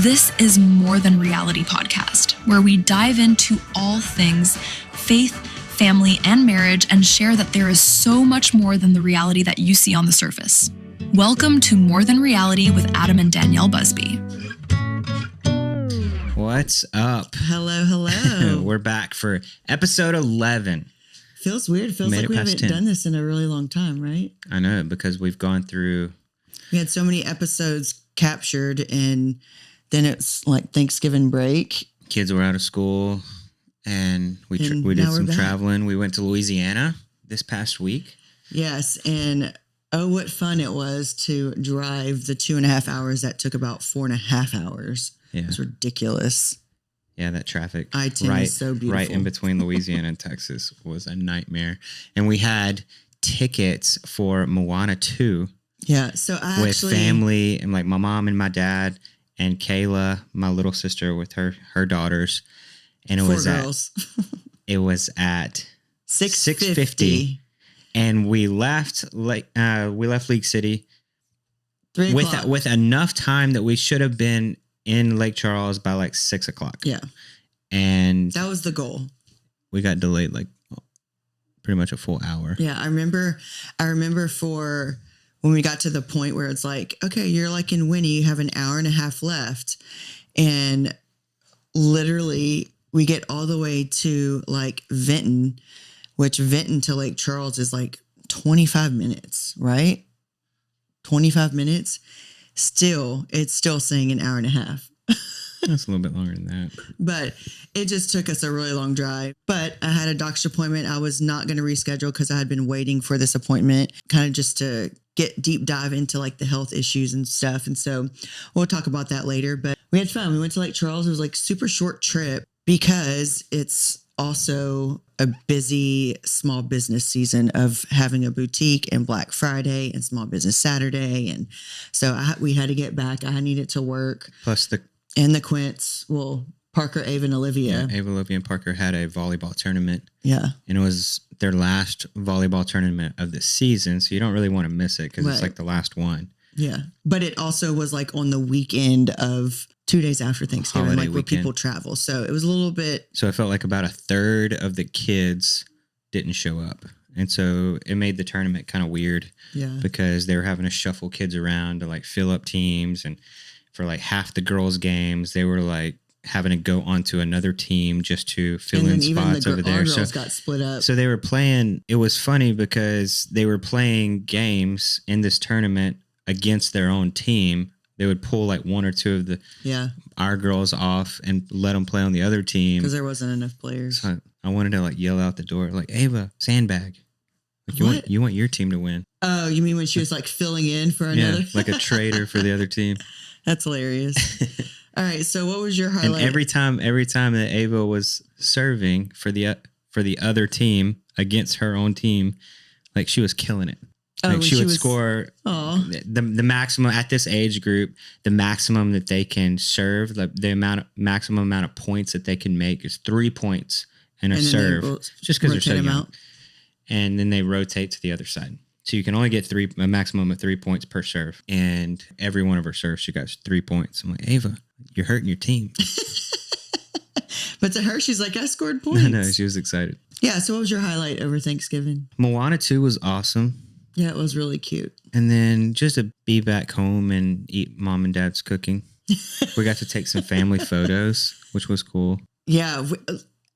This is More Than Reality podcast, where we dive into all things faith, family, and marriage and share that there is so much more than the reality that you see on the surface. Welcome to More Than Reality with Adam and Danielle Busby. What's up? Hello. We're back for episode 11. Feels weird. Feels like we haven't done this in a really long time, right? I know, because we've gone through... We had so many episodes captured, and then it's like Thanksgiving break. Kids were out of school, and we did some traveling. We went to Louisiana this past week. Yes, and oh, what fun it was to drive the 2.5 hours that took about 4.5 hours. Yeah. It was ridiculous. Yeah, that traffic I-10 is so beautiful. Right in between Louisiana and Texas was a nightmare. And we had tickets for Moana 2. Yeah, so I with family, and like my mom and my dad and Kayla, my little sister, with her daughters. And it was at 6:50. And we left League City with enough time that we should have been in Lake Charles by like 6 o'clock. Yeah. And that was the goal. We got delayed like pretty much a full hour. Yeah, I remember for when we got to the point where it's like, okay, you're like in Winnie, you have an hour and a half left. And literally we get all the way to like Vinton, which Vinton to Lake Charles is like 25 minutes, right? 25 minutes. It's still saying an hour and a half. That's a little bit longer than that. But it just took us a really long drive. But I had a doctor's appointment. I was not going to reschedule because I had been waiting for this appointment, kind of just to get deep dive into like the health issues and stuff. And so we'll talk about that later. But we had fun. We went to Lake Charles. It was like super short trip because it's also a busy small business season of having a boutique and Black Friday and Small Business Saturday. And so we had to get back. I needed to work. Plus the Quints, Parker, Ava, and Olivia. Yeah, Ava, Olivia, and Parker had a volleyball tournament. Yeah. And it was their last volleyball tournament of the season, so you don't really want to miss it because It's like the last one. Yeah. But it also was like on the weekend of 2 days after Thanksgiving, like where people travel. So it was a little bit... So it felt like about a third of the kids didn't show up. And so it made the tournament kind of weird. Yeah. Because they were having to shuffle kids around to like fill up teams, and for like half the girls' games, they were like having to go onto another team just to fill in spots over there. So got split up. So they were playing. It was funny because they were playing games in this tournament against their own team. They would pull like one or two of our girls off and let them play on the other team because there wasn't enough players. So I wanted to like yell out the door like, Ava, sandbag. Like, you want your team to win. Oh, you mean when she was like filling in for another? Yeah, like a traitor for the other team. That's hilarious. All right, so what was your highlight? And every time that Ava was serving for the other team against her own team, like she was killing it. Like she would score the maximum at this age group. The maximum that they can serve, the maximum amount of points that they can make is 3 points in a serve, just because they're so young. And then they rotate to the other side. So you can only get a maximum of 3 points per serve. And every one of her serves, she got 3 points. I'm like, Ava, you're hurting your team. But to her, she's like, I scored points. No, she was excited. Yeah. So what was your highlight over Thanksgiving? Moana 2 was awesome. Yeah, it was really cute. And then just to be back home and eat mom and dad's cooking. We got to take some family photos, which was cool. Yeah.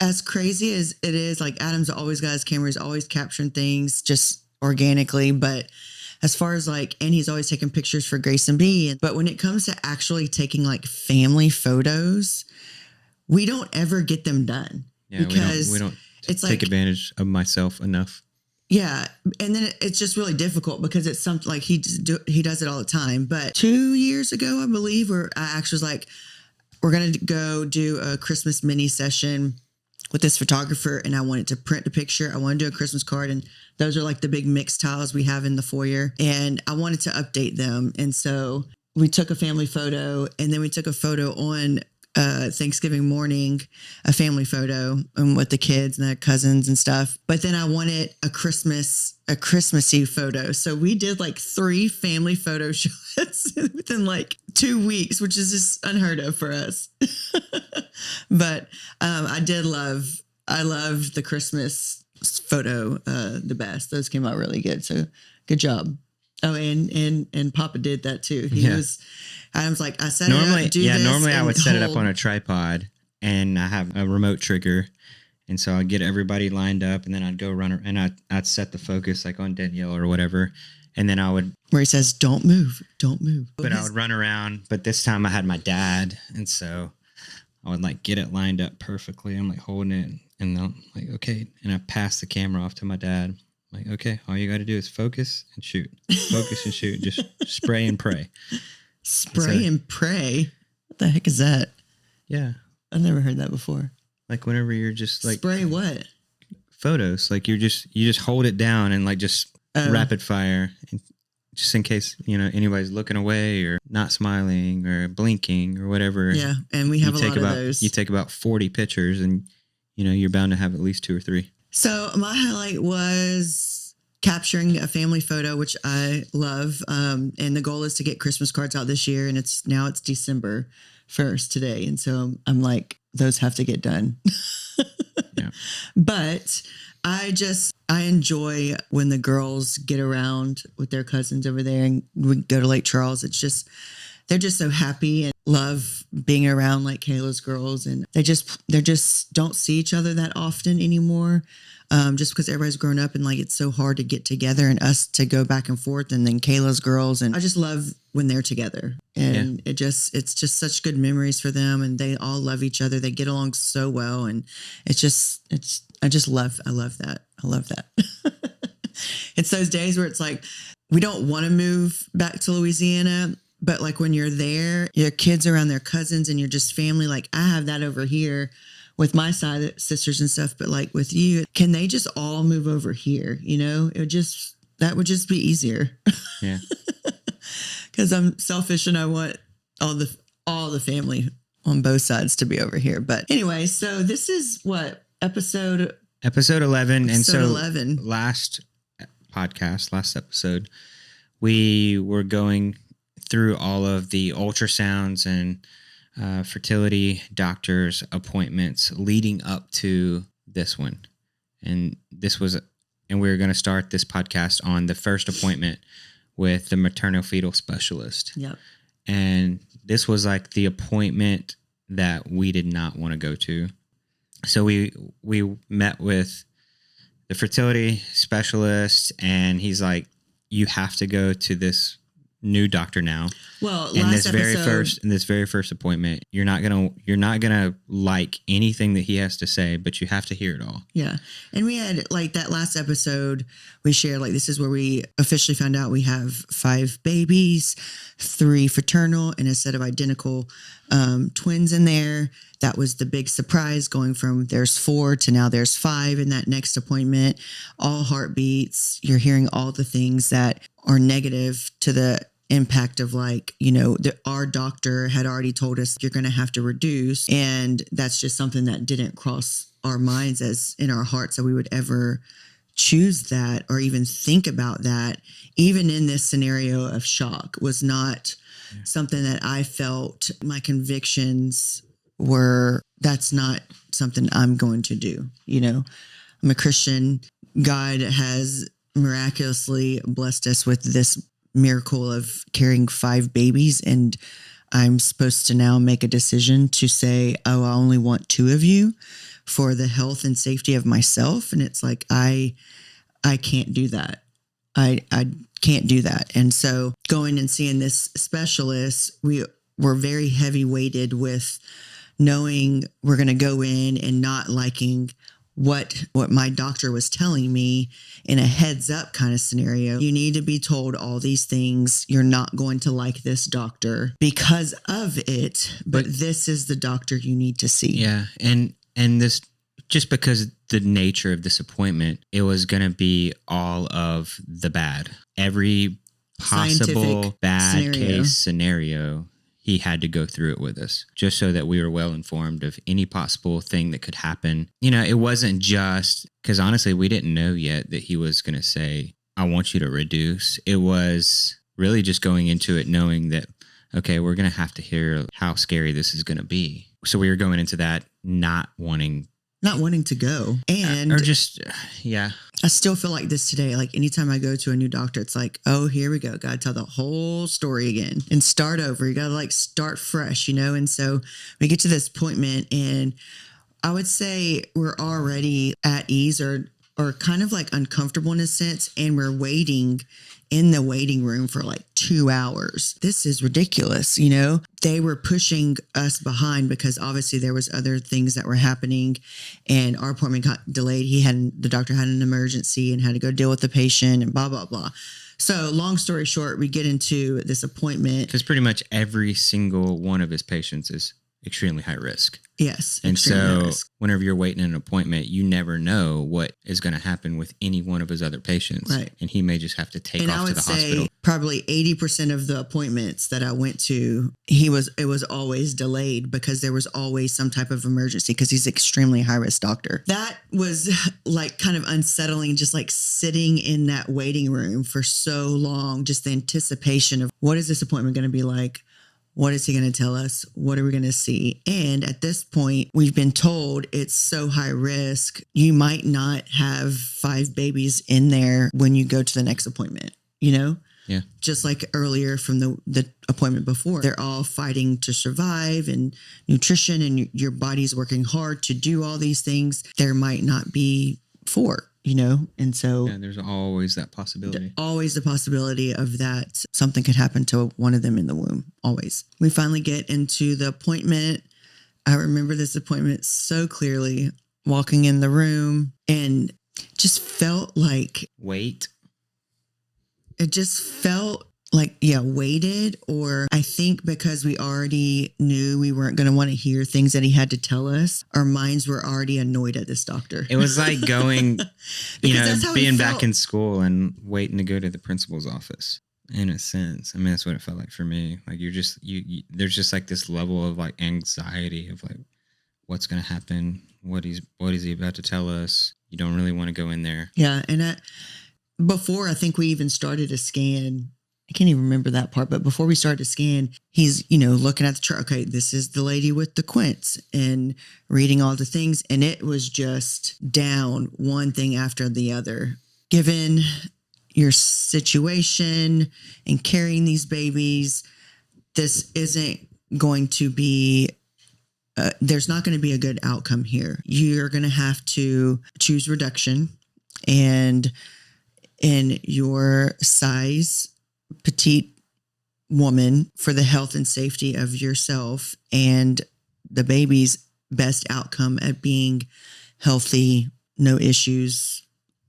As crazy as it is, like Adam's always got his cameras, always capturing things just organically. But as far as like, and he's always taking pictures for Grace and B. But when it comes to actually taking like family photos, we don't ever get them done. Yeah, because we don't take advantage of myself enough. Yeah. And then it's just really difficult because it's something like he does it all the time. But 2 years ago, I believe, where I actually was like, we're going to go do a Christmas mini session with this photographer, and I wanted to print a picture. I wanted to do a Christmas card, and those are like the big mixed tiles we have in the foyer, and I wanted to update them. And so we took a family photo, and then we took a photo on Thanksgiving morning, a family photo with the kids and their cousins and stuff. But then I wanted a Christmassy photo. So we did like 3 family photo shots within like 2 weeks, which is just unheard of for us. But I loved the Christmas photo the best. Those came out really good. So good job. Oh, and Papa did that too. I was like, I set it up, normally I would set it up on a tripod, and I have a remote trigger. And so I'd get everybody lined up, and then I'd go run, and I'd set the focus like on Danielle or whatever. And then I would, where he says, don't move. But I would run around, but this time I had my dad. And so I would like get it lined up perfectly. I'm like holding it, and I'm like, okay. And I pass the camera off to my dad. Like, okay, all you got to do is focus and shoot. Focus and shoot. Just spray and pray. Spray and pray? What the heck is that? Yeah. I've never heard that before. Like whenever you're just like... Spray what? Photos. Like you just hold it down and like just rapid fire. And just in case, anybody's looking away or not smiling or blinking or whatever. Yeah, and we have a lot of those. You take about 40 pictures and, you're bound to have at least 2 or 3. So my highlight was capturing a family photo, which I love. And the goal is to get Christmas cards out this year. And it's December 1st today. And so I'm like, those have to get done. Yeah. But I enjoy when the girls get around with their cousins over there and we go to Lake Charles. They're just so happy and love being around like Kayla's girls. And they just don't see each other that often anymore. Just because everybody's grown up and like, it's so hard to get together and us to go back and forth, and then Kayla's girls. And I just love when they're together, and it's just such good memories for them. And they all love each other. They get along so well. And I love that. I love that. It's those days where it's like, we don't want to move back to Louisiana, but like when you're there, your kids around their cousins and you're just family. Like I have that over here with my side sisters and stuff, but like with you, can they just all move over here? That would just be easier. Yeah. Because I'm selfish and I want all the family on both sides to be over here. But anyway, so this is what episode 11. And so 11. Last episode, we were going through all of the ultrasounds and fertility doctors' appointments leading up to this one. And we were going to start this podcast on the first appointment with the maternal-fetal specialist. Yep. And this was like the appointment that we did not want to go to. So we met with the fertility specialist, and he's like, you have to go to this new doctor now. Well, in this very first appointment, you're not gonna like anything that he has to say, but you have to hear it all. Yeah. And we had like that last episode, we shared like this is where we officially found out we have 5 babies, 3 fraternal and a set of identical twins in there. That was the big surprise, going from there's 4 to now there's 5 in that next appointment. All heartbeats. You're hearing all the things that are negative to the impact of like, our doctor had already told us you're going to have to reduce. And that's just something that didn't cross our minds as in our hearts that we would ever choose that or even think about that. Even in this scenario of shock was not something that I felt my convictions were, that's not something I'm going to do. I'm a Christian. God has miraculously blessed us with this miracle of carrying 5 babies, and I'm supposed to now make a decision to say, I only want 2 of you for the health and safety of myself. And it's like, I can't do that. I can't do that. And so going and seeing this specialist, we were very heavy weighted with knowing we're going to go in and not liking what my doctor was telling me in a heads up kind of scenario. You need to be told all these things. You're not going to like this doctor because of it, but this is the doctor you need to see. Yeah. And this, just because the nature of this appointment, it was going to be all of the bad. Every possible bad case scenario he had to go through it with us just so that we were well informed of any possible thing that could happen. You know, it wasn't just because honestly, we didn't know yet that he was going to say, I want you to reduce. It was really just going into it knowing that, okay, we're going to have to hear how scary this is going to be. So we were going into that not wanting to go. And or just, yeah. I still feel like this today. Like anytime I go to a new doctor, it's like, oh, here we go. Got to tell the whole story again and start over. You got to like start fresh, you know? And so we get to this appointment and I would say we're already at ease or kind of like uncomfortable in a sense. And we're waiting in the waiting room for like 2 hours. This is ridiculous. You know, they were pushing us behind because obviously there was other things that were happening and our appointment got delayed. The doctor had an emergency and had to go deal with the patient and blah, blah, blah. So long story short, we get into this appointment. Because pretty much every single one of his patients is extremely high risk. Yes. And so whenever you're waiting an appointment, you never know what is going to happen with any one of his other patients. Right. And he may just have to take off to the hospital. I would say probably 80% of the appointments that I went to, it was always delayed because there was always some type of emergency because he's an extremely high risk doctor. That was like kind of unsettling, just like sitting in that waiting room for so long, just the anticipation of what is this appointment going to be like? What is he going to tell us? What are we going to see? And at this point, we've been told it's so high risk. You might not have 5 babies in there when you go to the next appointment, you know? Yeah. Just like earlier from the appointment before, they're all fighting to survive and nutrition and your body's working hard to do all these things. There might not be 4. You know, and so there's always that possibility. Always the possibility of that something could happen to one of them in the womb. Always. We finally get into the appointment. I remember this appointment so clearly, walking in the room and just felt like wait. It just felt like, waited, or I think because we already knew we weren't going to want to hear things that he had to tell us, our minds were already annoyed at this doctor. It was like going, being back in school and waiting to go to the principal's office. In a sense, I mean, that's what it felt like for me. Like there's just like this level of like anxiety of like, what's going to happen? What is he about to tell us? You don't really want to go in there. Yeah. And before I think we even started a scan, I can't even remember that part, but before we started to scan, he's, looking at the chart. Okay, this is the lady with the quints and reading all the things. And it was just down one thing after the other. Given your situation and carrying these babies, this isn't going to be, there's not going to be a good outcome here. You're going to have to choose reduction, and in your size, petite woman, for the health and safety of yourself and the baby's best outcome at being healthy, no issues,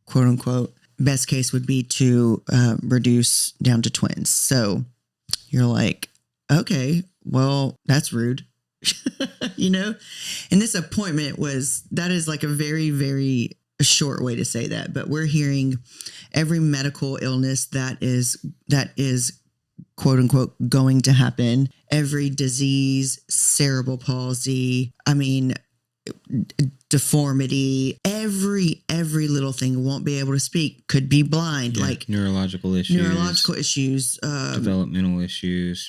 quote unquote, best case would be to reduce down to twins. So you're like, okay, well, that's rude. And this appointment that is like a very, very short way to say that, but we're hearing every medical illness that is quote unquote going to happen, every disease, cerebral palsy, deformity, every little thing, won't be able to speak, could be blind, like neurological issues, developmental issues,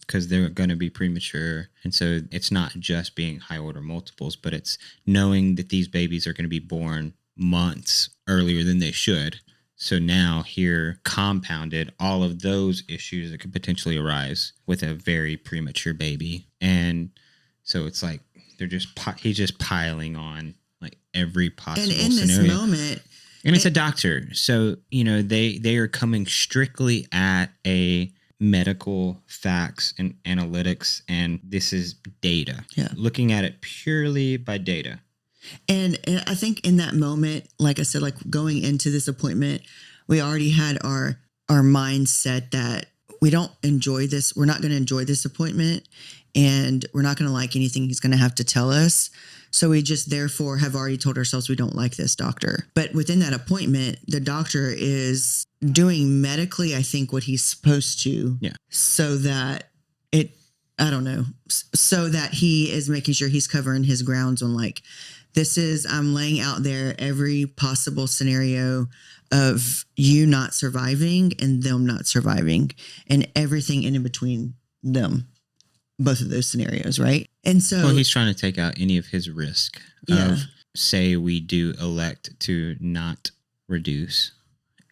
because they're going to be premature. And so it's not just being high order multiples, but it's knowing that these babies are going to be born months earlier than they should. So now here compounded all of those issues that could potentially arise with a very premature baby. And so it's like he's just piling on like every possible scenario. And in this moment, and it's a doctor, so they are coming strictly at a medical facts and analytics, and this is data. Yeah, looking at it purely by data. And I think in that moment, like I said, like going into this appointment, we already had our mindset that we don't enjoy this. We're not going to enjoy this appointment, and we're not going to like anything he's going to have to tell us. So we just therefore have already told ourselves we don't like this doctor. But within that appointment, the doctor is doing medically, I think, what he's supposed to. Yeah. So that I don't know, so that he is making sure he's covering his grounds on like, I'm laying out there every possible scenario of you not surviving and them not surviving and everything in between them, both of those scenarios, right? And so, well, he's trying to take out any of his risk of, say, we do elect to not reduce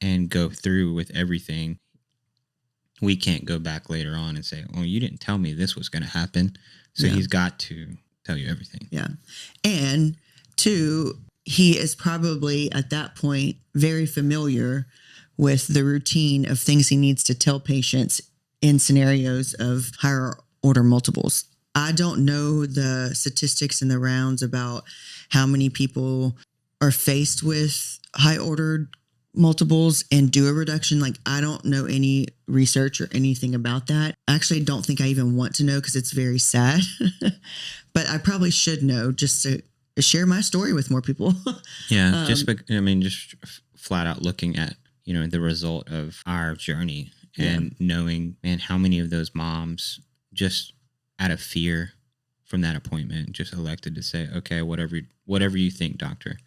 and go through with everything. We can't go back later on and say, well, you didn't tell me this was going to happen. So he's got to tell you everything. Yeah. And two, he is probably at that point very familiar with the routine of things he needs to tell patients in scenarios of higher order multiples. I don't know the statistics in the rounds about how many people are faced with high ordered multiples and do a reduction. Like, I don't know any research or anything about that. I actually don't think I even want to know because it's very sad, but I probably should know just to share my story with more people. Yeah. Just flat out looking at, the result of our journey and knowing, man, how many of those moms just out of fear from that appointment just elected to say, okay, whatever you think, doctor.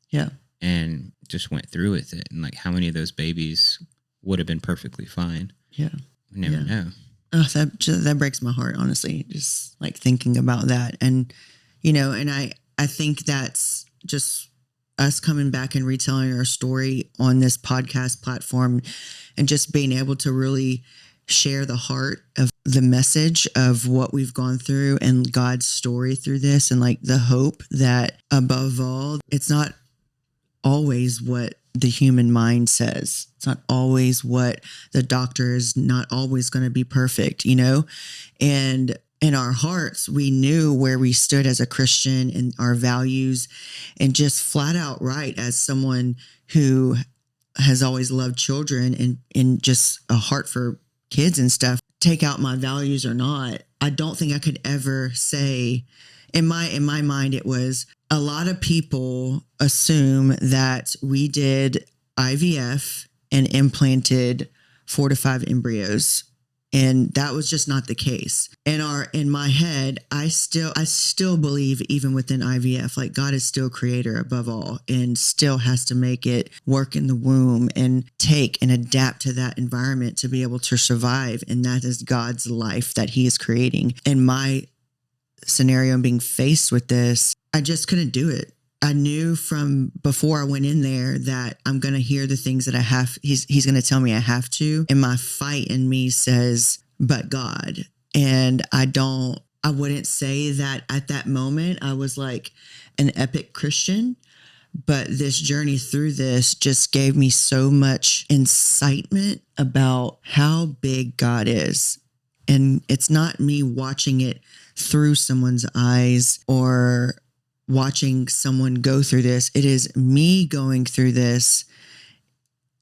Yeah. And just went through with it. And like, how many of those babies would have been perfectly fine? Yeah. We never know. Oh, that breaks my heart, honestly, just like thinking about that. And, and I think that's just us coming back and retelling our story on this podcast platform and just being able to really share the heart of the message of what we've gone through and God's story through this. And like the hope that above all, it's not always what the human mind says. It's not always what the doctor is not always going to be perfect, and in our hearts, we knew where we stood as a Christian and our values, and just flat out right as someone who has always loved children and just a heart for kids and stuff, take out my values or not. I don't think I could ever say in my mind, it was a lot of people assume that we did IVF and implanted 4 to 5 embryos. And that was just not the case. In my head, I still believe even within IVF, like God is still creator above all and still has to make it work in the womb and take and adapt to that environment to be able to survive. And that is God's life that he is creating. In my scenario and being faced with this, I just couldn't do it. I knew from before I went in there that I'm going to hear the things that I have. He's going to tell me I have to. And my fight in me says, but God. And I wouldn't say that at that moment I was like an epic Christian, but this journey through this just gave me so much incitement about how big God is. And it's not me watching it through someone's eyes or watching someone go through this. It is me going through this,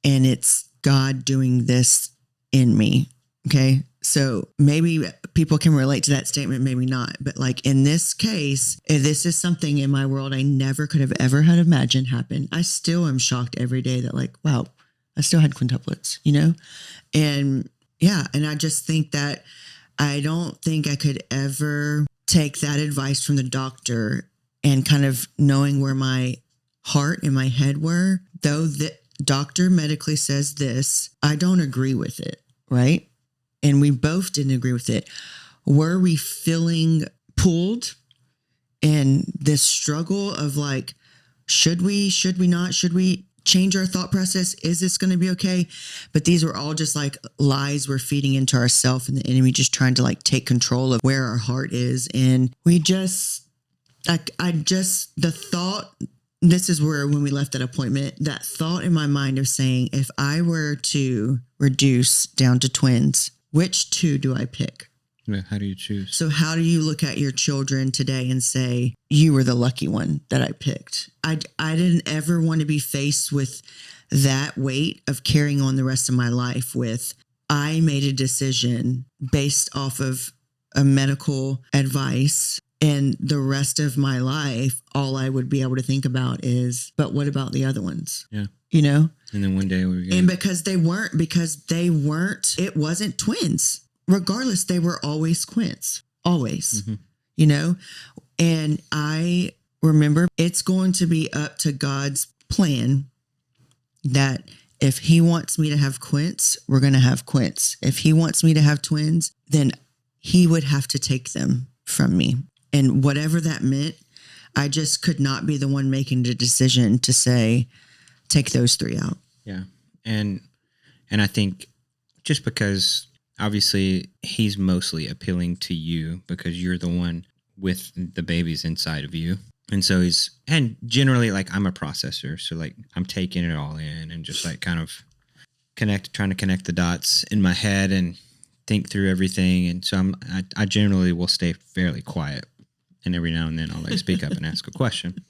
and it's God doing this in me. Okay. So maybe people can relate to that statement, maybe not. But like in this case, this is something in my world I never could have ever had imagined happen. I still am shocked every day that like, wow, I still had quintuplets, And yeah, and I just think that I don't think I could ever take that advice from the doctor and kind of knowing where my heart and my head were, though the doctor medically says this, I don't agree with it, right? And we both didn't agree with it. Were we feeling pulled in this struggle of like, should we not? Should we change our thought process? Is this going to be okay? But these were all just like lies we're feeding into ourselves and the enemy just trying to like take control of where our heart is. And we just, the thought, this is where when we left that appointment, that thought in my mind of saying, if I were to reduce down to twins, which 2 do I pick? How do you choose? So how do you look at your children today and say, you were the lucky one that I picked? I didn't ever want to be faced with that weight of carrying on the rest of my life with, I made a decision based off of a medical advice. And the rest of my life, all I would be able to think about is, but what about the other ones? Yeah. And then one day because they weren't, it wasn't twins. regardless, they were always quints, always, you know? And I remember it's going to be up to God's plan that if he wants me to have quints, we're going to have quints. If he wants me to have twins, then he would have to take them from me. And whatever that meant, I just could not be the one making the decision to say, take those 3 out. Yeah. And I think just because obviously he's mostly appealing to you because you're the one with the babies inside of you. And so and generally like I'm a processor. So like I'm taking it all in and just like kind of trying to connect the dots in my head and think through everything. And so I generally will stay fairly quiet. And every now and then I'll like speak up and ask a question.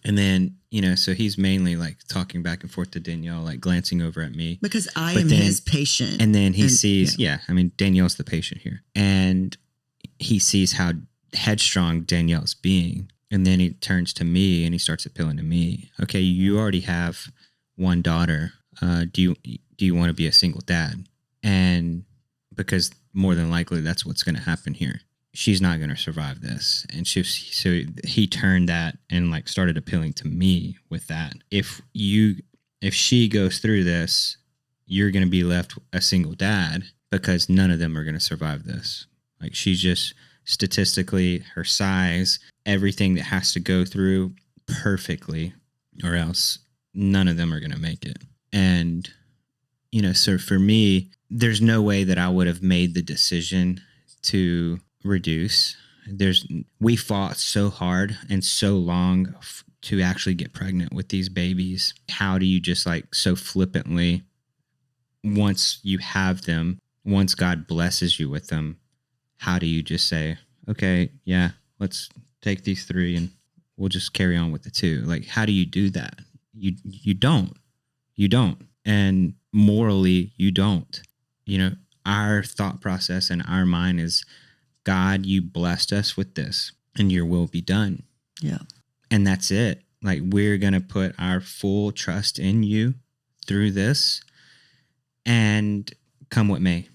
And then, so he's mainly like talking back and forth to Danielle, like glancing over at me. Because I am his patient. And then he sees, Danielle's the patient here. And he sees how headstrong Danielle's being. And then he turns to me and he starts appealing to me. Okay, you already have one daughter. Do you want to be a single dad? And because more than likely that's what's going to happen here. She's not going to survive this. And so he turned that and like started appealing to me with that. If she goes through this, you're going to be left a single dad because none of them are going to survive this. Like she's just statistically her size, everything that has to go through perfectly or else none of them are going to make it. And, so for me, there's no way that I would have made the decision to reduce. We fought so hard and so long to actually get pregnant with these babies. How do you just like so flippantly, once you have them, once God blesses you with them, how do you just say, okay, yeah, let's take these 3 and we'll just carry on with the 2? Like, how do you do that? You don't. And morally, you don't. Our thought process and our mind is, God, you blessed us with this and your will be done. Yeah. And that's it. Like we're going to put our full trust in you through this and come what may.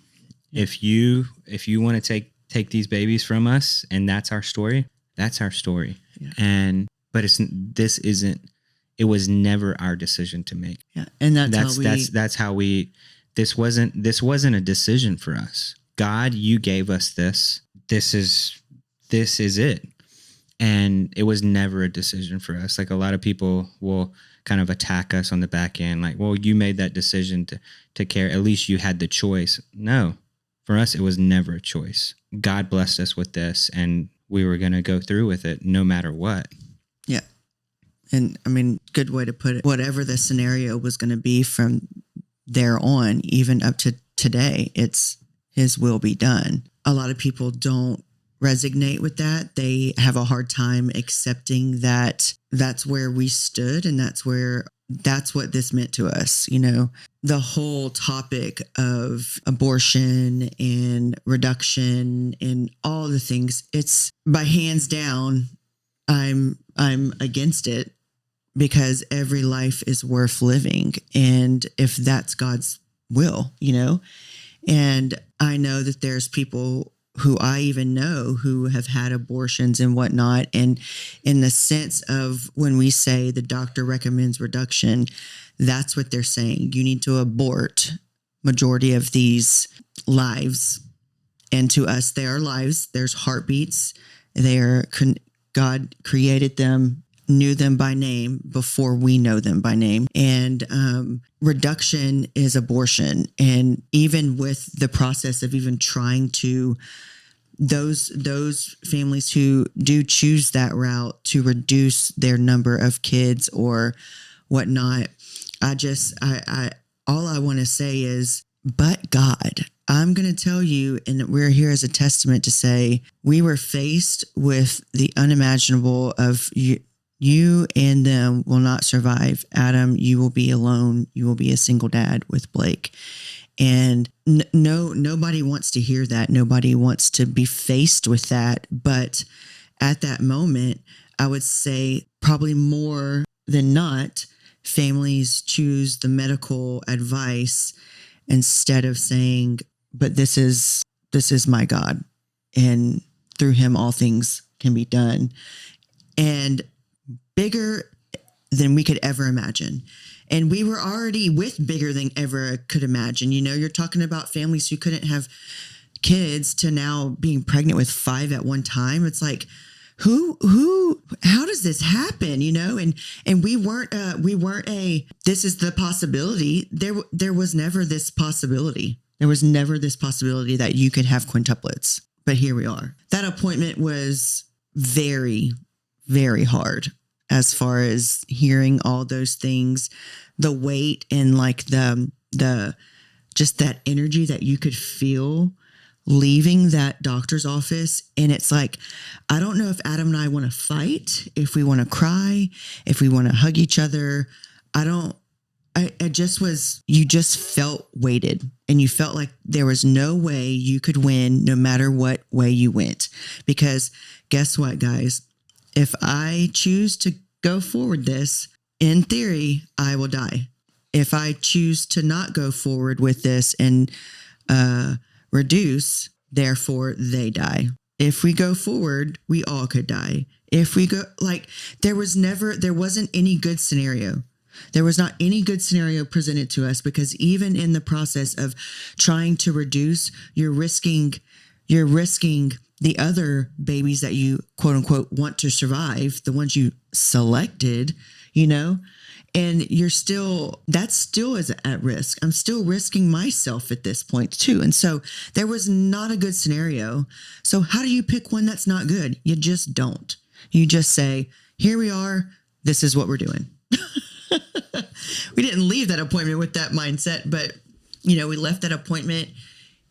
Yeah. If you want to take these babies from us and that's our story, that's our story. Yeah. But it was never our decision to make. Yeah. And that's how we this wasn't a decision for us. God, you gave us this. This is it. And it was never a decision for us. Like a lot of people will kind of attack us on the back end. Like, well, you made that decision to care. At least you had the choice. No, for us, it was never a choice. God blessed us with this and we were going to go through with it no matter what. Yeah. And I mean, good way to put it, whatever the scenario was going to be from there on, even up to today, it's his will be done. A lot of people don't resonate with that. They have a hard time accepting that that's where we stood and that's what this meant to us. The whole topic of abortion and reduction and all the things, it's by hands down, I'm against it because every life is worth living. And if that's God's will, and I know that there's people who I even know who have had abortions and whatnot. And in the sense of when we say the doctor recommends reduction, that's what they're saying. You need to abort majority of these lives. And to us, they are lives. There's heartbeats. God created them, knew them by name before we know them by name. And reduction is abortion. And even with the process of even trying to, those families who do choose that route to reduce their number of kids or whatnot, all I want to say is, but God, I'm going to tell you, and we're here as a testament to say, we were faced with the unimaginable of you and them will not survive. Adam, you will be alone. You will be a single dad with Blake. And nobody wants to hear that. Nobody wants to be faced with that. But at that moment, I would say probably more than not, families choose the medical advice instead of saying, but this is this is my God, and through him, all things can be done, and bigger than we could ever imagine. And we were already with bigger than ever could imagine. You know, you're talking about families who couldn't have kids to now being pregnant with 5 at one time. It's like, how does this happen? You know, and we weren't this is the possibility. There was never this possibility. There was never this possibility that you could have quintuplets, but here we are. That appointment was very, very hard as far as hearing all those things, the weight and like the just that energy that you could feel leaving that doctor's office. And it's like, I don't know if Adam and I want to fight, if we want to cry, if we want to hug each other. It just was, you just felt weighted, and you felt like there was no way you could win no matter what way you went. Because guess what, guys? If I choose to go forward this, in theory, I will die. If I choose to not go forward with this and reduce, therefore they die. If we go forward, we all could die. If we go, like, there wasn't any good scenario. There was not any good scenario presented to us, because even in the process of trying to reduce, you're risking the other babies that you quote unquote want to survive, the ones you selected, you know, and that still is at risk. I'm still risking myself at this point too. And so there was not a good scenario. So how do you pick one that's not good? You just don't. You just say, here we are. This is what we're doing. We didn't leave that appointment with that mindset, but you know, we left that appointment,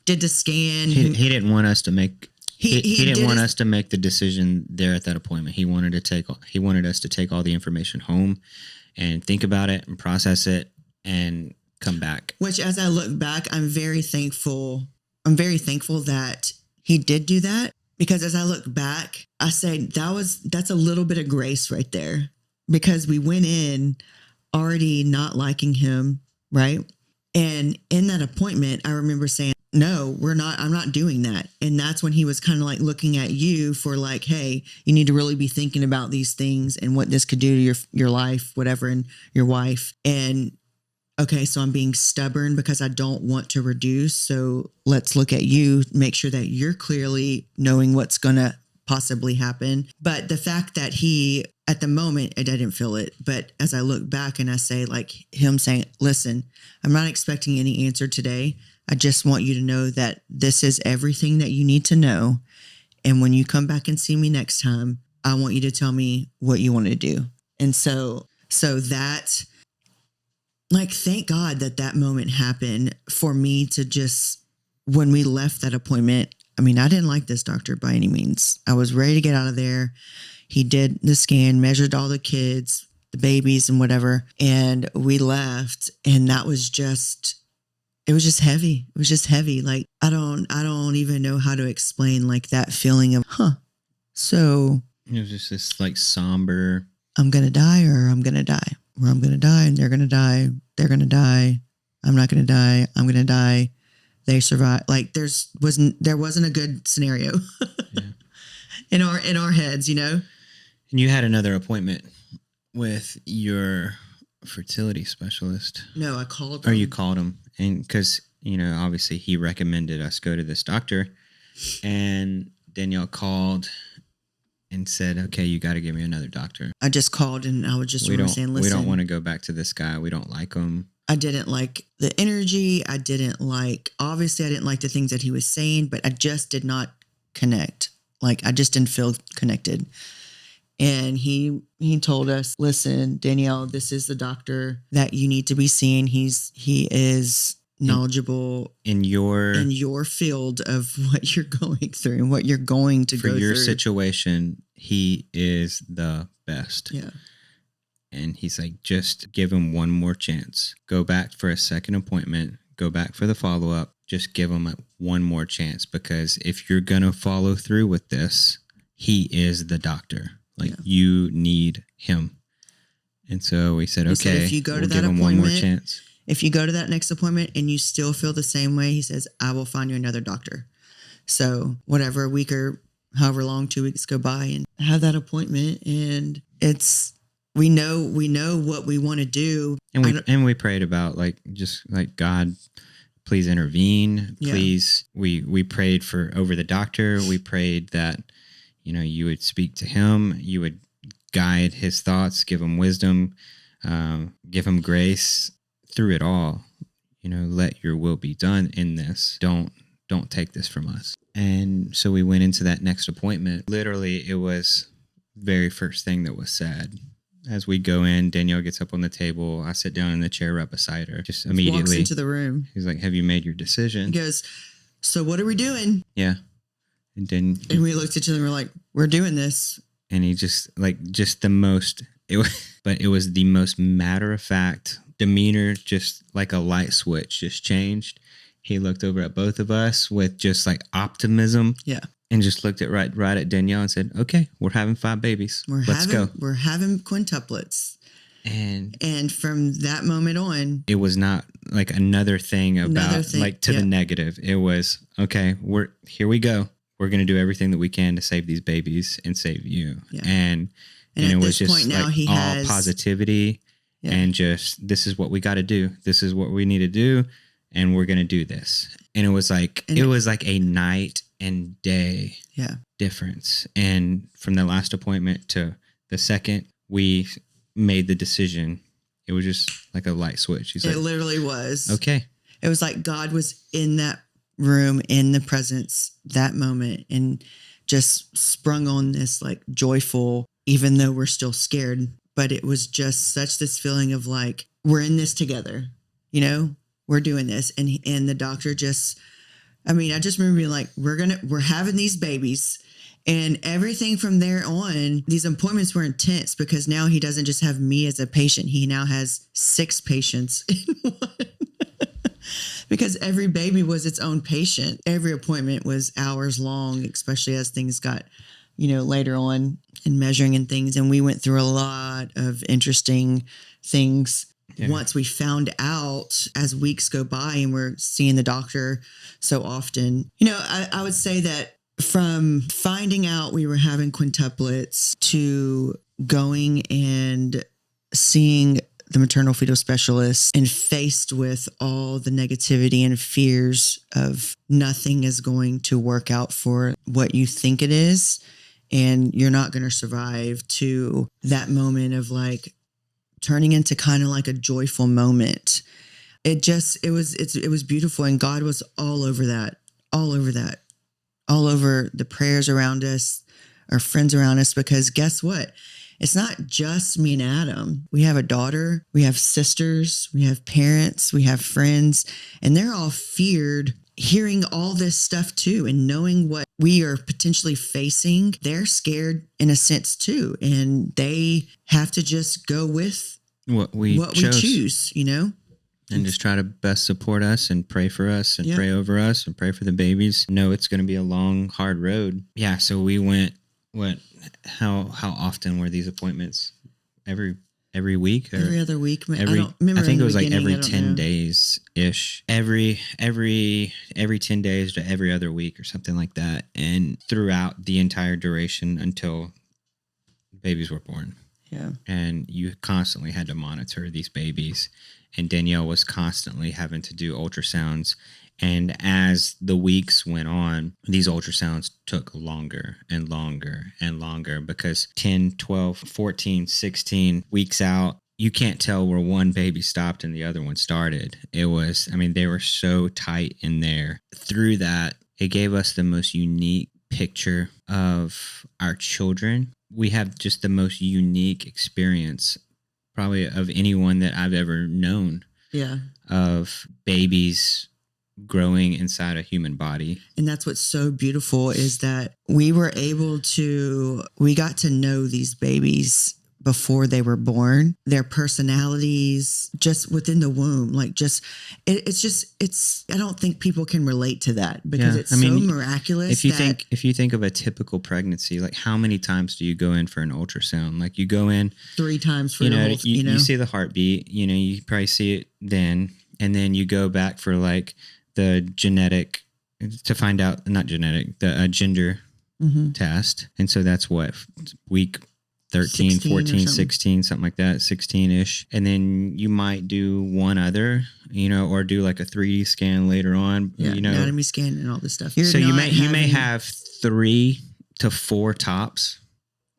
did the scan. He didn't want us to make, he didn't want us to make the decision there at that appointment. He wanted us to take all the information home and think about it and process it and come back. Which, as I look back, I'm very thankful that he did do that, because as I look back, I say that's a little bit of grace right there, because we went in already not liking him, right? And in that appointment, I remember saying, no, I'm not doing that. And that's when he was kind of like looking at you for like, hey, you need to really be thinking about these things and what this could do to your life, whatever, and your wife. And okay, so I'm being stubborn because I don't want to reduce. So let's look at you, make sure that you're clearly knowing what's going to possibly happen. But the fact that at the moment, I didn't feel it. But as I look back and I say, like him saying, listen, I'm not expecting any answer today. I just want you to know that this is everything that you need to know. And when you come back and see me next time, I want you to tell me what you want to do. And so that, like, thank God that moment happened for me to just, when we left that appointment, I mean, I didn't like this doctor by any means. I was ready to get out of there. He did the scan, measured all the kids, the babies and whatever. And we left, and that was just, it was just heavy. It was just heavy. Like, I don't even know how to explain like that feeling of, so it was just this like somber, I'm going to die or I'm going to die, or I'm going to die and they're going to die. They're going to die. I'm not going to die. I'm going to die. They survive. Like there wasn't a good scenario in our heads, you know? And you had another appointment with your fertility specialist. No, I called him. Or you called him. And because, you know, obviously he recommended us go to this doctor, and Danielle called and said, okay, you got to give me another doctor. I just called and I was just saying, listen, we don't want to go back to this guy. We don't like him. I didn't like the energy. Obviously I didn't like the things that he was saying, but I just did not connect. Like I just didn't feel connected. And he told us, listen, Danielle, this is the doctor that you need to be seeing. He is knowledgeable in your field of what you're going through and what you're going to go through. For your situation, he is the best. Yeah. And he's like, just give him one more chance. Go back for a second appointment. Go back for the follow-up. Just give him one more chance, because if you're going to follow through with this, he is the doctor. Like, you need him. And so we said, okay, if you go to we'll that give him one more chance. If you go to that next appointment and you still feel the same way, he says, I will find you another doctor. So whatever, a week or however long, 2 weeks go by and have that appointment. And we know what we want to do. And we prayed about like, just like, God, please intervene. Please. We prayed over the doctor. We prayed that, you would speak to him. You would guide his thoughts, give him wisdom, give him grace through it all. Let your will be done in this. Don't take this from us. And so we went into that next appointment. Literally, it was very first thing that was said. As we go in, Danielle gets up on the table. I sit down in the chair right beside her. Just immediately walks into the room. He's like, "Have you made your decision?" He goes, "So what are we doing?" Yeah. And we looked at each other and we're like, "We're doing this." And he just the most, it was the most matter of fact demeanor, just like a light switch just changed. He looked over at both of us with just like optimism. Yeah. And just looked at right at Danielle and said, "Okay, we're having 5 babies. Let's go. We're having quintuplets." And from that moment on, it was not like another thing the negative. It was, okay, here we go. We're going to do everything that we can to save these babies and save you. Yeah. And it was just point now, like all positivity and just, this is what we got to do. This is what we need to do. And we're going to do this. And it was like, a night and day difference. And from the last appointment to the second we made the decision, it was just like a light switch. It literally was. Okay. It was like God was in that room, in the presence, that moment, and just sprung on this like joyful, even though we're still scared, but it was just such this feeling of like, we're in this together, we're doing this. And the doctor just, I just remember being like, we're having these babies. And everything from there on, these appointments were intense because now he doesn't just have me as a patient. He now has 6 patients in one. Because every baby was its own patient. Every appointment was hours long, especially as things got, later on in measuring and things. And we went through a lot of interesting things. Yeah. Once we found out as weeks go by and we're seeing the doctor so often, I would say that from finding out we were having quintuplets to going and seeing the maternal fetal specialist and faced with all the negativity and fears of nothing is going to work out for what you think it is and you're not going to survive, to that moment of like turning into kind of like a joyful moment. It was beautiful. And God was all over that, all over the prayers around us, our friends around us, because guess what? It's not just me and Adam. We have a daughter, we have sisters, we have parents, we have friends, and they're all feared hearing all this stuff too, and knowing what we are potentially facing. They're scared in a sense too, and they have to just go with what we choose, And just try to best support us and pray for us and pray over us and pray for the babies. No, it's going to be a long, hard road. Yeah. So we went, how often were these appointments? Every week? Or every other week? I don't remember. I think it was like every 10 days ish. Every 10 days to every other week or something like that. And throughout the entire duration until babies were born. Yeah. And you constantly had to monitor these babies. And Danielle was constantly having to do ultrasounds. And as the weeks went on, these ultrasounds took longer and longer and longer, because 10, 12, 14, 16 weeks out, you can't tell where one baby stopped and the other one started. It was, they were so tight in there. Through that, it gave us the most unique picture of our children. We have just the most unique experience probably of anyone that I've ever known. Yeah. Of babies growing inside a human body. And that's what's so beautiful, is that we got to know these babies before they were born, their personalities just within the womb. Like I don't think people can relate to that, because it's so miraculous. If you think of a typical pregnancy, like how many times do you go in for an ultrasound? Like you go in 3 times for you see the heartbeat, you probably see it then, and then you go back for like the genetic to find out, not genetic, the gender test. And so that's what, week 13, 14, 16, something like that, 16-ish. And then you might do one other, or do like a 3D scan later on, anatomy scan and all this stuff. So you may have 3 to 4 tops.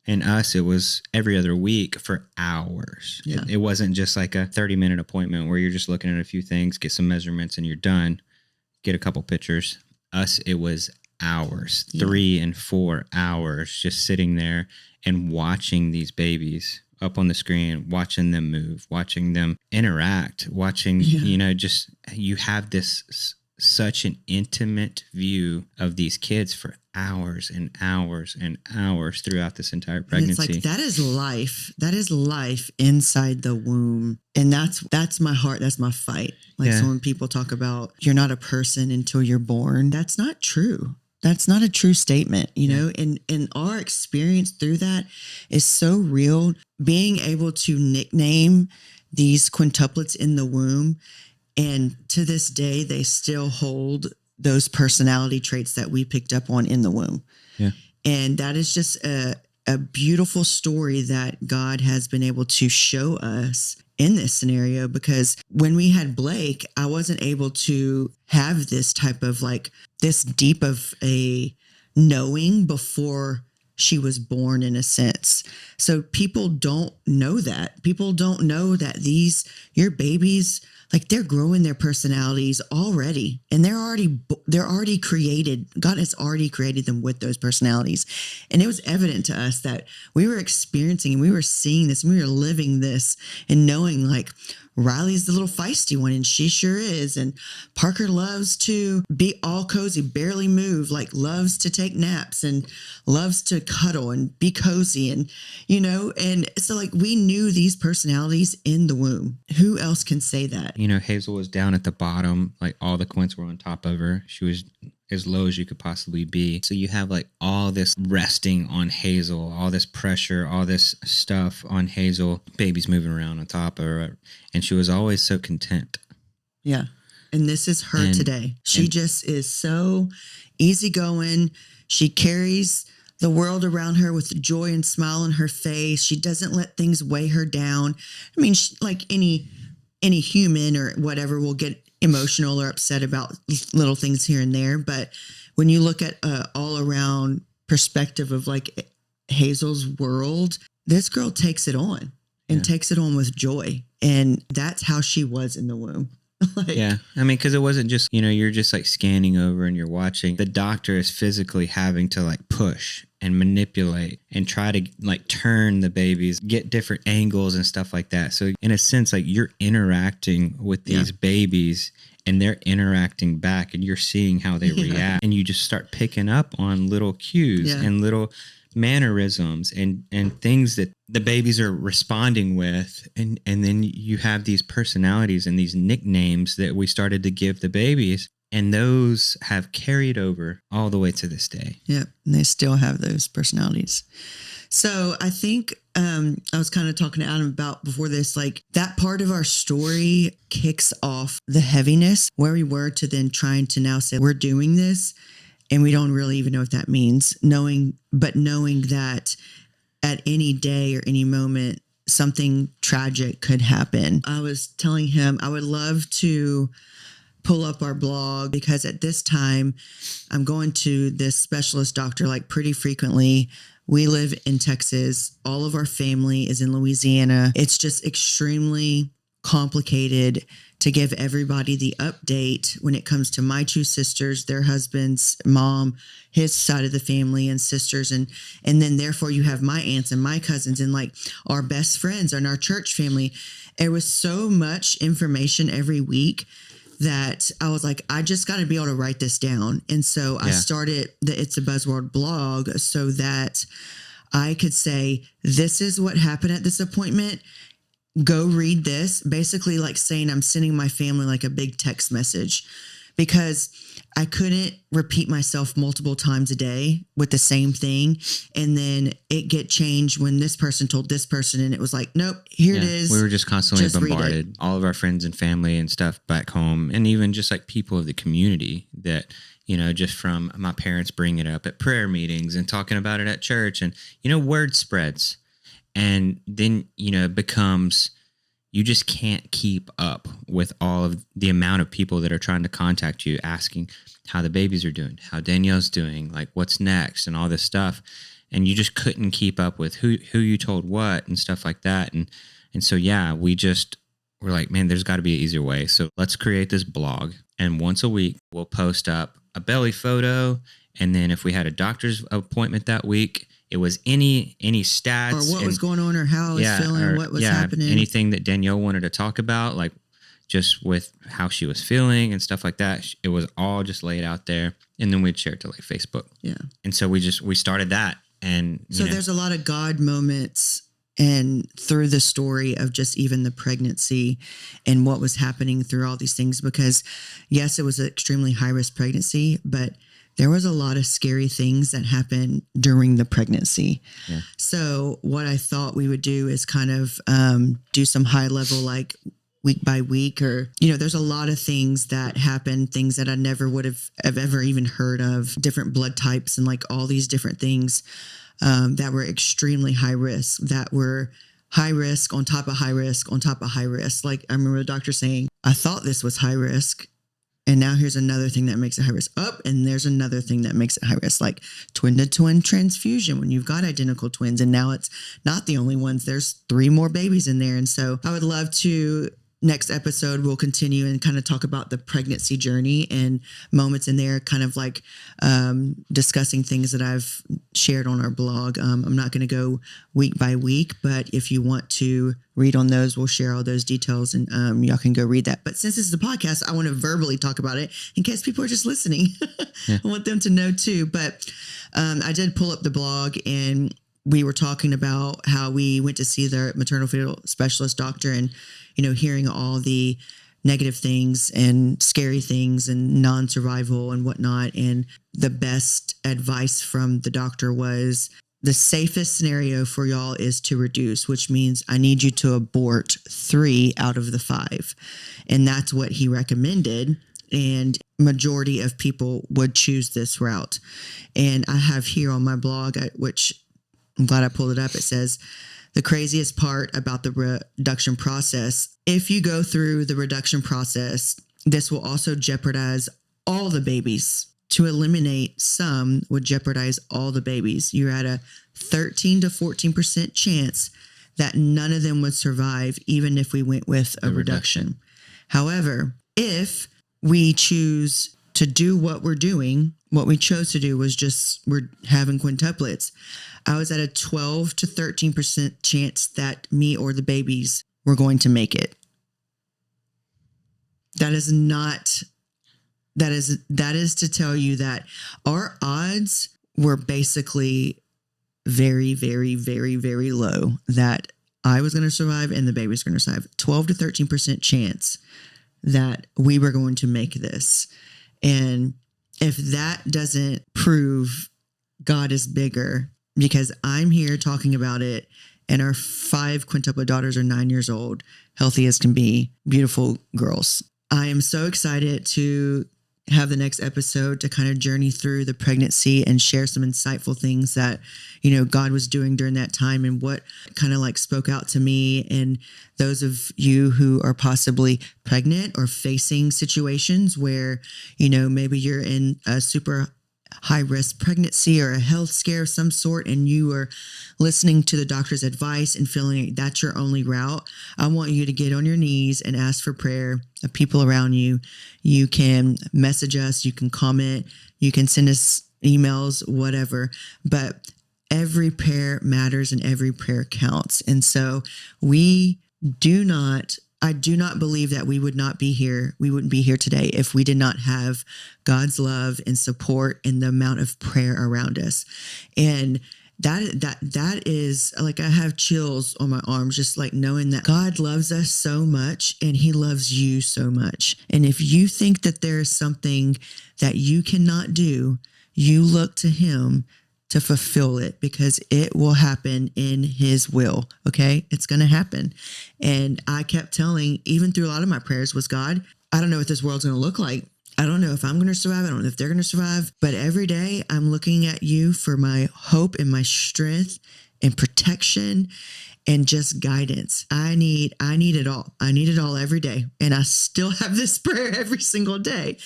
And us, it was every other week for hours. Yeah. It wasn't just like a 30-minute appointment where you're just looking at a few things, get some measurements, and you're done. Get a couple pictures. Us, it was hours, 3 and 4 hours, just sitting there and watching these babies up on the screen, watching them move, watching them interact, watching, just you have this such an intimate view of these kids for hours and hours and hours throughout this entire pregnancy. And it's like, that is life. That is life inside the womb. And that's my heart. That's my fight. So when people talk about you're not a person until you're born, that's not true. That's not a true statement, know, and our experience through that is so real. Being able to nickname these quintuplets in the womb, and to this day, they still hold those personality traits that we picked up on in the womb. Yeah. And that is just a beautiful story that God has been able to show us in this scenario, because when we had Blake, I wasn't able to have this type of this deep of a knowing before she was born, in a sense. So people don't know that. People don't know that your babies, they're growing their personalities already, and they're already created. God has already created them with those personalities. And it was evident to us that we were experiencing and we were seeing this and we were living this and knowing Riley's the little feisty one, and she sure is. And Parker loves to be all cozy, barely move, loves to take naps and loves to cuddle and be cozy. And, and so we knew these personalities in the womb. Who else can say that? Hazel was down at the bottom, all the quints were on top of her. She was as low as you could possibly be. So you have all this resting on Hazel, all this pressure, all this stuff on Hazel, babies moving around on top of her. And she was always so content. Yeah. And this is her today. She just is so easygoing. She carries the world around her with joy and smile on her face. She doesn't let things weigh her down. I mean, any human or whatever will get emotional or upset about little things here and there. But when you look at all around perspective of Hazel's world, this girl takes it on and takes it on with joy. And that's how she was in the womb. Yeah. I mean, because it wasn't just, you're just scanning over and you're watching. The doctor is physically having to push and manipulate and try to turn the babies, get different angles and stuff like that. So in a sense, you're interacting with these babies and they're interacting back and you're seeing how they react. And you just start picking up on little cues and little mannerisms and things that the babies are responding with. And then you have these personalities and these nicknames that we started to give the babies. And those have carried over all the way to this day. Yep. And they still have those personalities. So I think I was kind of talking to Adam about before this, that part of our story kicks off the heaviness where we were to then trying to now say we're doing this. And we don't really even know what that means, knowing that at any day or any moment, something tragic could happen. I was telling him I would love to pull up our blog, because at this time I'm going to this specialist doctor pretty frequently. We live in Texas. All of our family is in Louisiana. It's just extremely complicated to give everybody the update when it comes to my 2 sisters, their husbands, mom, his side of the family and sisters. And then therefore you have my aunts and my cousins and our best friends and our church family. It was so much information every week that I was I just got to be able to write this down. And so I started the It's a Buzzword blog so that I could say, this is what happened at this appointment. Go read this. Basically saying I'm sending my family a big text message, because I couldn't repeat myself multiple times a day with the same thing. And then it get changed when this person told this person and it was like, nope, here it is. We were just constantly Just bombarded. All of our friends and family and stuff back home, and even just like people of the community that, just from my parents bringing it up at prayer meetings and talking about it at church, and, word spreads. And then, it becomes, you just can't keep up with all of the amount of people that are trying to contact you, asking how the babies are doing, how Danielle's doing, like what's next and all this stuff. And you just couldn't keep up with who you told what and stuff like that. And so, we're like, man, there's got to be an easier way. So let's create this blog. And once a week, we'll post up a belly photo. And then if we had a doctor's appointment that week, it was any stats or what was going on, or how I was feeling, what was happening, anything that Danielle wanted to talk about, like just with how she was feeling and stuff like that. It was all just laid out there, and then we'd share it to like Facebook. Yeah, and so we started that, and so there's a lot of God moments, and through the story of just even the pregnancy and what was happening through all these things, because yes, it was an extremely high risk pregnancy, but there was a lot of scary things that happened during the pregnancy. Yeah. So what I thought we would do is kind of do some high level, like week by week, or, there's a lot of things that happen, things that I never would have ever even heard of, different blood types and like all these different things that were extremely high risk, that were high risk on top of high risk on top of high risk. Like I remember the doctor saying, I thought this was high risk, and now here's another thing that makes it high risk. And there's another thing that makes it high risk, like twin-to-twin transfusion when you've got identical twins. And now it's not the only ones. There's 3 more babies in there. And so I would love to, next episode, we'll continue and kind of talk about the pregnancy journey and moments in there, kind of like discussing things that I've shared on our blog. I'm not going to go week by week, but if you want to read on those, we'll share all those details, and y'all can go read that. But since this is a podcast, I want to verbally talk about it in case people are just listening. I want them to know too. But I did pull up the blog, and we were talking about how we went to see the maternal fetal specialist doctor, and hearing all the negative things and scary things and non-survival and whatnot. And the best advice from the doctor was, the safest scenario for y'all is to reduce, which means I need you to abort 3 out of the 5. And that's what he recommended. And majority of people would choose this route. And I have here on my blog, which I'm glad I pulled it up. It says, the craziest part about the reduction process, if you go through the reduction process, this will also jeopardize all the babies. To eliminate some would jeopardize all the babies. You're at a 13 to 14% chance that none of them would survive, even if we went with a reduction. However, if we choose to do what we're doing, what we chose to do was we're having quintuplets. I was at a 12 to 13% chance that me or the babies were going to make it. That is to tell you that our odds were basically very, very, very, very low that I was going to survive and the baby was going to survive. 12 to 13% chance that we were going to make this. And if that doesn't prove God is bigger, because I'm here talking about it, and our 5 quintuplet daughters are 9 years old, healthy as can be, beautiful girls. I am so excited to have the next episode to kind of journey through the pregnancy and share some insightful things that, God was doing during that time, and what kind of like spoke out to me. And those of you who are possibly pregnant or facing situations where, maybe you're in a super high risk pregnancy or a health scare of some sort, and you are listening to the doctor's advice and feeling like that's your only route, I want you to get on your knees and ask for prayer of people around you. You can message us, you can comment, you can send us emails, whatever, but every prayer matters and every prayer counts. And so I do not believe that we wouldn't be here today if we did not have God's love and support and the amount of prayer around us. And that is like, I have chills on my arms, just like knowing that God loves us so much and he loves you so much. And if you think that there is something that you cannot do, you look to him to fulfill it, because it will happen in his will. Okay. It's going to happen. And I kept telling, even through a lot of my prayers, was, God, I don't know what this world's going to look like. I don't know if I'm going to survive. I don't know if they're going to survive, but every day I'm looking at you for my hope and my strength and protection and just guidance. I need it all. I need it all every day. And I still have this prayer every single day.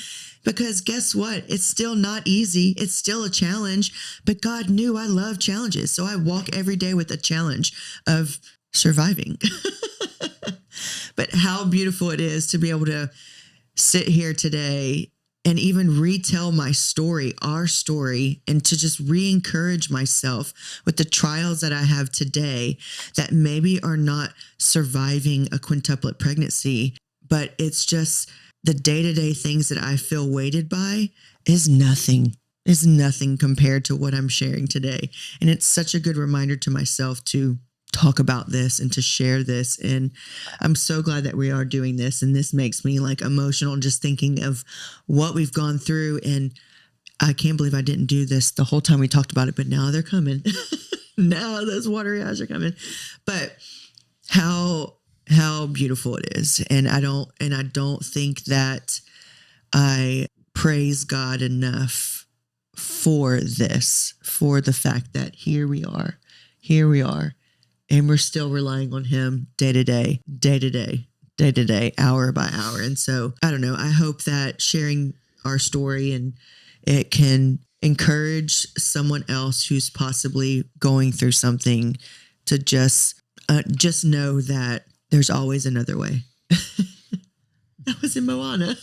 Because guess what? It's still not easy. It's still a challenge, but God knew I love challenges. So I walk every day with a challenge of surviving. But how beautiful it is to be able to sit here today and even retell my story, our story, and to just re-encourage myself with the trials that I have today that maybe are not surviving a quintuplet pregnancy, but it's just the day-to-day things that I feel weighted by is nothing compared to what I'm sharing today. And it's such a good reminder to myself to talk about this and to share this. And I'm so glad that we are doing this. And this makes me like emotional just thinking of what we've gone through. And I can't believe I didn't do this the whole time we talked about it, but now they're coming. Now those watery eyes are coming. But how beautiful it is. And I don't think that I praise God enough for this, for the fact that here we are, and we're still relying on him day to day, hour by hour. And so I don't know, I hope that sharing our story and it can encourage someone else who's possibly going through something to just know that there's always another way. That was in Moana.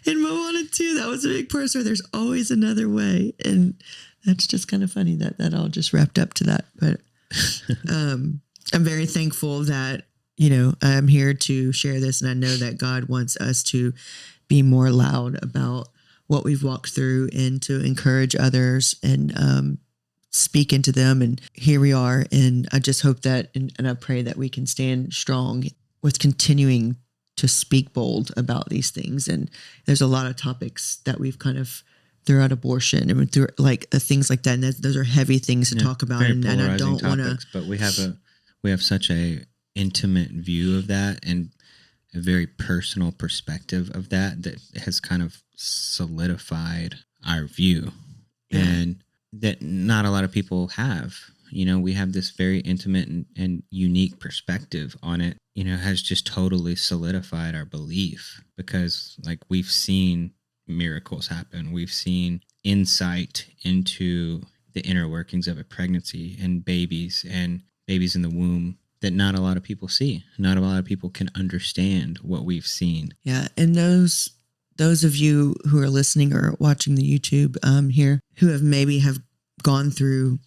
In Moana 2, that was a big part where there's always another way. And that's just kind of funny that all just wrapped up to that. But I'm very thankful that, I'm here to share this. And I know that God wants us to be more loud about what we've walked through and to encourage others and speak into them. And here we are. And I just hope that, and I pray that we can stand strong with continuing to speak bold about these things. And there's a lot of topics that we've kind of throughout abortion and through like things like that. And those are heavy things to talk about. And I don't want to, but we have such a intimate view of that and a very personal perspective of that has kind of solidified our view. Yeah. And that not a lot of people have. We have this very intimate and unique perspective on it, has just totally solidified our belief because like we've seen miracles happen. We've seen insight into the inner workings of a pregnancy and babies in the womb that not a lot of people see. Not a lot of people can understand what we've seen. Yeah. And those of you who are listening or watching the YouTube here who have gone through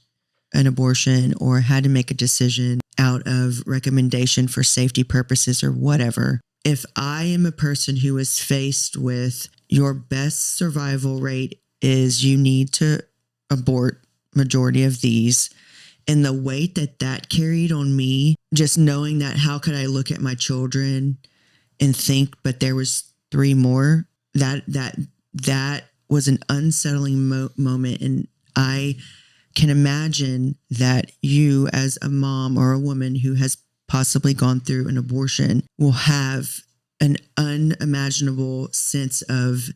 an abortion or had to make a decision out of recommendation for safety purposes or whatever. If I am a person who is faced with your best survival rate is you need to abort majority of these, and the weight that carried on me, just knowing that how could I look at my children and think, but there was 3 more, that was an unsettling moment. And I can imagine that you as a mom or a woman who has possibly gone through an abortion will have an unimaginable sense of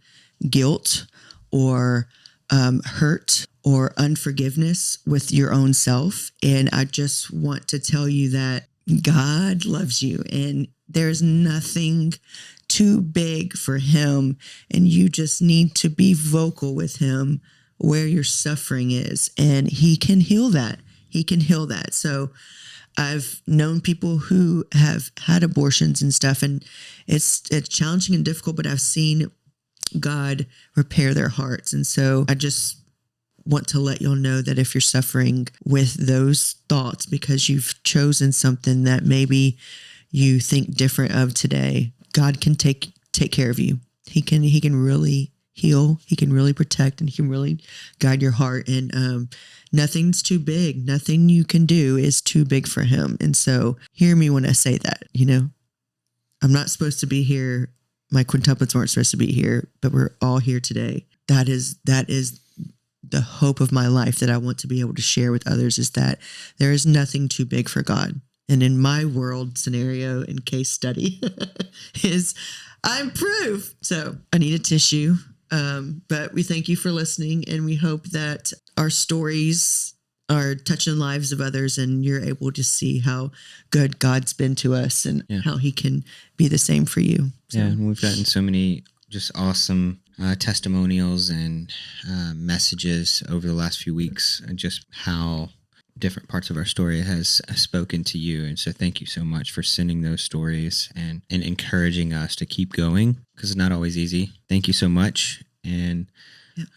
guilt or hurt or unforgiveness with your own self. And I just want to tell you that God loves you and there's nothing too big for him. And you just need to be vocal with him where your suffering is. And he can heal that. He can heal that. So I've known people who have had abortions and stuff, and it's challenging and difficult, but I've seen God repair their hearts. And so I just want to let y'all know that if you're suffering with those thoughts because you've chosen something that maybe you think different of today, God can take care of you. He can really heal. He can really protect, and he can really guide your heart. And nothing's too big. Nothing you can do is too big for him. And so hear me when I say that, I'm not supposed to be here my quintuplets weren't supposed to be here, but we're all here today. That is the hope of my life that I want to be able to share with others, is that there is nothing too big for God. And in my world scenario and case study is I'm proof. So I need a tissue. But we thank you for listening, and we hope that our stories are touching lives of others, and you're able to see how good God's been to us and how he can be the same for you. So. Yeah. And we've gotten so many just awesome testimonials and messages over the last few weeks, and just how different parts of our story has spoken to you. And so thank you so much for sending those stories and encouraging us to keep going, because it's not always easy. Thank you so much. And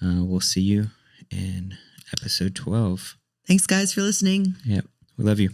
we'll see you in episode 12. Thanks, guys, for listening. Yep. We love you.